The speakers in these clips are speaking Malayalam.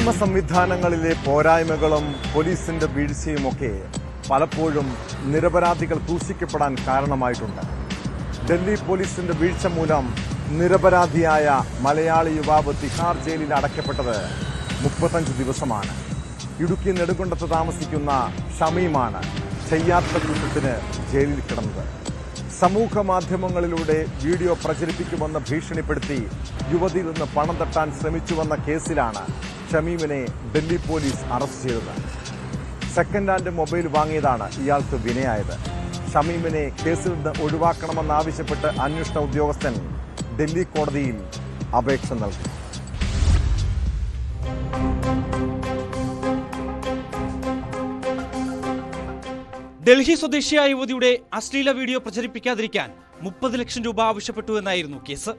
നിയമ സംവിധാനങ്ങളിലെ പോരായ്മകളും പോലീസിന്റെ വീഴ്ചയുമൊക്കെ പലപ്പോഴും നിരപരാധികൾ ക്രൂശിക്കപ്പെടാൻ കാരണമായിട്ടുണ്ട്. ഡൽഹി പോലീസിന്റെ വീഴ്ച മൂലം നിരപരാധിയായ മലയാളി യുവാവ് തിഹാർ ജയിലിൽ അടയ്ക്കപ്പെട്ടത് 35 ദിവസമാണ്. ഇടുക്കി നെടുങ്കണ്ടത്ത് താമസിക്കുന്ന ഷമീമാണ് ചെയ്യാത്ത കുറ്റത്തിന് ജയിലിൽ കിടന്നത്. സമൂഹ മാധ്യമങ്ങളിലൂടെ വീഡിയോ പ്രചരിപ്പിക്കുമെന്ന് ഭീഷണിപ്പെടുത്തി യുവതിയിൽ നിന്ന് പണം തട്ടാൻ ശ്രമിച്ചുവെന്ന കേസിലാണ് ഷമീമിനെ ഡൽഹി പോലീസ് അറസ്റ്റ് ചെയ്തത്. സെക്കൻഡ് ഹാൻഡ് മൊബൈൽ വാങ്ങിയതാണ് ഇയാൾക്ക് വിനയായത്. ഷമീമിനെ കേസിൽ നിന്ന് ഒഴിവാക്കണമെന്നാവശ്യപ്പെട്ട് അന്വേഷണ ഉദ്യോഗസ്ഥൻ ഡൽഹി കോടതിയിൽ അപേക്ഷ നൽകി. ഡൽഹി സ്വദേശിയായ യുവതിയുടെ അശ്ലീല വീഡിയോ പ്രചരിപ്പിക്കാതിരിക്കാൻ 30 ലക്ഷം രൂപ ആവശ്യപ്പെട്ടു എന്നായിരുന്നു കേസ്.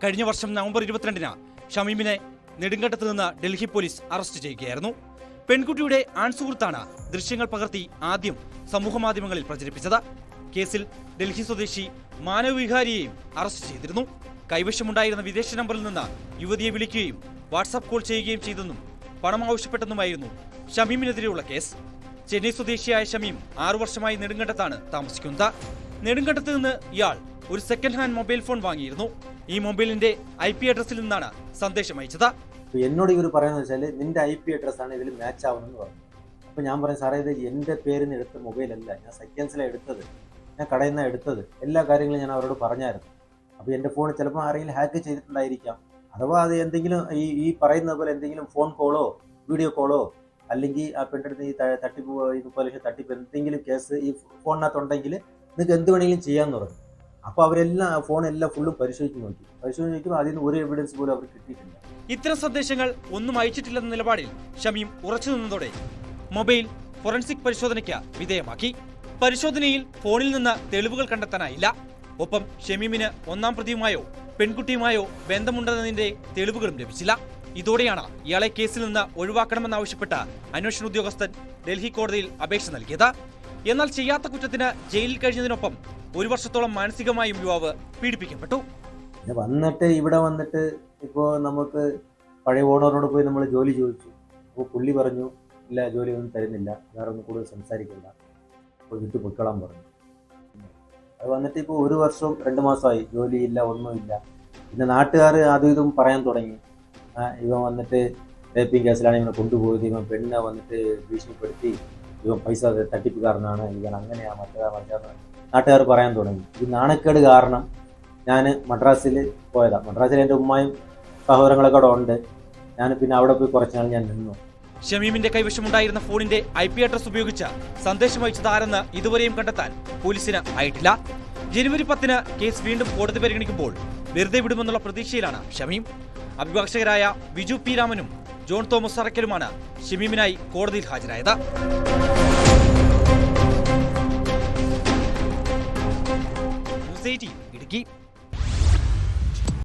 കഴിഞ്ഞ വർഷം നവംബർ 22-ന് ഷമീമിനെ നെടുങ്കണ്ടത്ത് നിന്ന് ഡൽഹി പോലീസ് അറസ്റ്റ് ചെയ്യുകയായിരുന്നു. പെൺകുട്ടിയുടെ ആൺസുഹൃത്താണ് ദൃശ്യങ്ങൾ പകർത്തി ആദ്യം സമൂഹമാധ്യമങ്ങളിൽ പ്രചരിപ്പിച്ചത്. കേസിൽ ഡൽഹി സ്വദേശി മാനവവിഹാരിയെയും അറസ്റ്റ് ചെയ്തിരുന്നു. കൈവശമുണ്ടായിരുന്ന വിദേശ നമ്പറിൽ നിന്ന് യുവതിയെ വിളിക്കുകയും വാട്സാപ്പ് കോൾ ചെയ്യുകയും ചെയ്തെന്നും പണം ആവശ്യപ്പെട്ടെന്നുമായിരുന്നു ഷമീമിനെതിരെയുള്ള കേസ്. ചെന്നൈ സ്വദേശിയായ ഷമീം 6 വർഷമായി നെടുങ്കണ്ടത്താണ് താമസിക്കുന്നത്. നെടുങ്കണ്ടത്ത് നിന്ന് ഇയാൾ ഒരു സെക്കൻഡ് ഹാൻഡ് മൊബൈൽ ഫോൺ വാങ്ങിയിരുന്നു. ഈ മൊബൈലിന്റെ IP അഡ്രസ്സിൽ നിന്നാണ് സന്ദേശം അയച്ചത്. എന്നോട് ഇവർ പറയുന്നത് വെച്ചാൽ നിന്റെ IP അഡ്രസ്സാണ് ഇതിൽ മാച്ച് ആവുന്നതെന്ന് പറഞ്ഞു. അപ്പോൾ ഞാൻ പറയും സാറേ ഇത് എൻ്റെ പേരിൽ നിന്ന് എടുത്ത മൊബൈലല്ല, ഞാൻ സെക്കൻഡ്സിലാണ് എടുത്തത്, ഞാൻ കടയിൽ നിന്നാണ് എടുത്തത്, എല്ലാ കാര്യങ്ങളും ഞാൻ അവരോട് പറഞ്ഞായിരുന്നു. അപ്പോൾ എൻ്റെ ഫോൺ ചിലപ്പോൾ ആരെങ്കിലും ഹാക്ക് ചെയ്തിട്ടുണ്ടായിരിക്കാം, അഥവാ അത് എന്തെങ്കിലും ഈ പറയുന്നത് പോലെ എന്തെങ്കിലും ഫോൺ കോളോ വീഡിയോ കോളോ അല്ലെങ്കിൽ ആ പെണ്ണെടുത്ത് ഈ തട്ടിപ്പ് ഇതുപോലെ തട്ടിപ്പ് എന്തെങ്കിലും കേസ് ഈ ഫോണിനകത്തുണ്ടെങ്കിൽ നിങ്ങൾക്ക് എന്ത് വേണമെങ്കിലും ചെയ്യാമെന്ന് പറഞ്ഞു. അപ്പോൾ അവരെല്ലാം ഫോണെല്ലാം ഫുള്ളും പരിശോധിച്ച് നോക്കിയപ്പോൾ അതിൽ നിന്ന് ഒരു എവിഡൻസ് പോലും അവർ കിട്ടിയിട്ടില്ല. ഇത്തരം സന്ദേശങ്ങൾ ഒന്നും അയച്ചിട്ടില്ലെന്ന നിലപാടിൽ ഷമീം ഉറച്ചു നിന്നതോടെ മൊബൈൽ ഫോറൻസിക് പരിശോധനയ്ക്ക് വിധേയമാക്കി. പരിശോധനയിൽ ഫോണിൽ നിന്ന് തെളിവുകൾ കണ്ടെത്താനായില്ല. ഒപ്പം ഷമീമിന് ഒന്നാം പ്രതിയുമായോ പെൺകുട്ടിയുമായോ ബന്ധമുണ്ടെന്നതിന്റെ തെളിവുകളും ലഭിച്ചില്ല. ഇതോടെയാണ് ഇയാളെ കേസിൽ നിന്ന് ഒഴിവാക്കണമെന്നാവശ്യപ്പെട്ട് അന്വേഷണ ഉദ്യോഗസ്ഥൻ ഡൽഹി കോടതിയിൽ അപേക്ഷ നൽകിയത്. എന്നാൽ ചെയ്യാത്ത കുറ്റത്തിന് ജയിലിൽ കഴിഞ്ഞതിനൊപ്പം 1 വർഷത്തോളം മാനസികമായും യുവാവ് പീഡിപ്പിക്കപ്പെട്ടു. ഇവിടെ വന്നിട്ട് ഇപ്പോൾ നമുക്ക് പഴയ ഓണറോട് പോയി നമ്മൾ ജോലി ചോദിച്ചു. അപ്പോൾ പുള്ളി പറഞ്ഞു ഇല്ല, ജോലി ഒന്നും തരുന്നില്ല, വേറെ ഒന്നും കൂടുതൽ സംസാരിക്കില്ല, അപ്പോൾ വിട്ടു പൊയ്ക്കോളാൻ പറഞ്ഞു. അത് വന്നിട്ട് ഇപ്പോൾ 1 വർഷവും 2 മാസമായി, ജോലിയില്ല, ഒന്നുമില്ല. പിന്നെ നാട്ടുകാർ അതും ഇതും പറയാൻ തുടങ്ങി. ഇവൻ വന്നിട്ട് റേപ്പിംഗ് കേസിലാണ് ഇവനെ കൊണ്ടുപോയത്, ഇവൻ പെണ്ണെ വന്നിട്ട് ഭീഷണിപ്പെടുത്തി, ഇവൻ പൈസ തട്ടിപ്പുകാരനാണ്, ഇവൻ അങ്ങനെയാ മറ്റേതാണ് നാട്ടുകാർ പറയാൻ തുടങ്ങി. ഈ നാണക്കേട് കാരണം ഞാൻ മദ്രാസിൽ പോയതാണ്. മദ്രാസിൽ എൻ്റെ ഉമ്മയും സഹോദരങ്ങളൊക്കെ അവിടെ ഉണ്ട്. ഞാൻ പിന്നെ അവിടെ പോയി കുറച്ച് നാൾ ഞാൻ നിന്നു. ഷമീമിന്റെ കൈവശമുണ്ടായിരുന്ന ഫോണിന്റെ IP അഡ്രസ് ഉപയോഗിച്ച് സന്ദേശം അയച്ചത് ആരെന്ന് ഇതുവരെയും കണ്ടെത്താൻ പോലീസിന് ആയിട്ടില്ല. ജനുവരി 10-ന് കേസ് വീണ്ടും കോടതി പരിഗണിക്കുമ്പോൾ വെറുതെ വിടുമെന്നുള്ള പ്രതീക്ഷയിലാണ് ഷമീം. അഭിഭാഷകരായ വിജു പി രാമനും ജോൺ തോമസ് അറക്കലുമാണ് ഷമീമിനായി കോടതിയിൽ ഹാജരായത്. ഇടുക്കി.